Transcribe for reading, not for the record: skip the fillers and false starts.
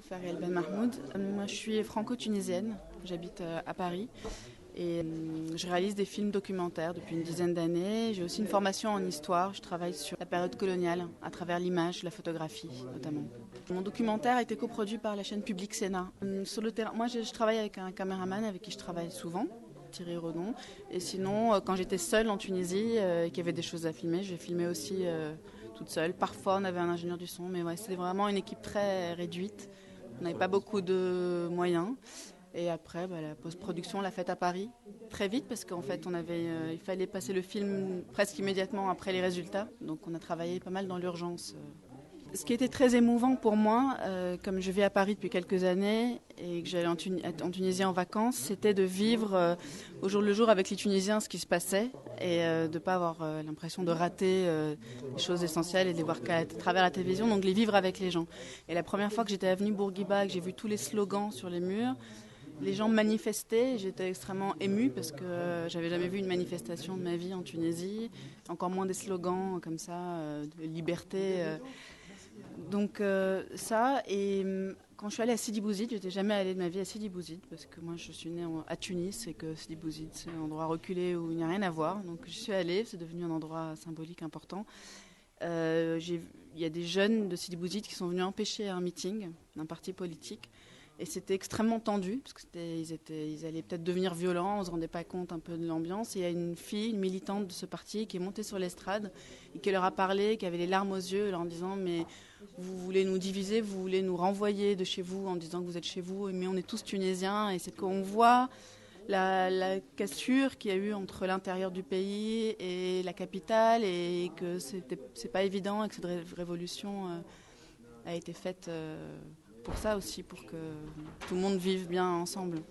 Fariel Ben Mahmoud. Moi, je suis franco-tunisienne, j'habite à Paris et je réalise des films documentaires depuis une dizaine d'années. J'ai aussi une formation en histoire, je travaille sur la période coloniale à travers l'image, la photographie notamment. Mon documentaire a été coproduit par la chaîne Public Sénat. Sur le terrain, moi je travaille avec un caméraman avec qui je travaille souvent, Thierry Redon. Et sinon, quand j'étais seule en Tunisie et qu'il y avait des choses à filmer, je filmais aussi toute seule. Parfois, on avait un ingénieur du son, mais ouais, c'était vraiment une équipe très réduite. On n'avait pas beaucoup de moyens. Et après, la post-production, on l'a faite à Paris, très vite, parce qu'en fait, il fallait passer le film presque immédiatement après les résultats. Donc on a travaillé pas mal dans l'urgence. Ce qui était très émouvant pour moi, comme je vis à Paris depuis quelques années et que j'allais en Tunisie en vacances, c'était de vivre au jour le jour avec les Tunisiens ce qui se passait et de ne pas avoir l'impression de rater les choses essentielles et de les voir qu'à travers la télévision, donc les vivre avec les gens. Et la première fois que j'étais avenue Bourguiba et que j'ai vu tous les slogans sur les murs, les gens manifestaient, j'étais extrêmement émue parce que j'avais jamais vu une manifestation de ma vie en Tunisie, encore moins des slogans comme ça, de liberté. Donc ça, et quand je suis allée à Sidi Bouzid, j'étais jamais allée de ma vie à Sidi Bouzid, parce que moi je suis née à Tunis et que Sidi Bouzid c'est un endroit reculé où il n'y a rien à voir. Donc je suis allée, c'est devenu un endroit symbolique important. Il y a des jeunes de Sidi Bouzid qui sont venus empêcher un meeting d'un parti politique. Et c'était extrêmement tendu, parce qu'ils allaient peut-être devenir violents, on ne se rendait pas compte un peu de l'ambiance. Et il y a une fille, une militante de ce parti, qui est montée sur l'estrade et qui leur a parlé, qui avait les larmes aux yeux, en disant « Mais vous voulez nous diviser, vous voulez nous renvoyer de chez vous en disant que vous êtes chez vous, mais on est tous tunisiens. » Et c'est qu'on voit la cassure qu'il y a eu entre l'intérieur du pays et la capitale, et que c'est pas évident, et que cette révolution a été faite... pour ça aussi, pour que tout le monde vive bien ensemble.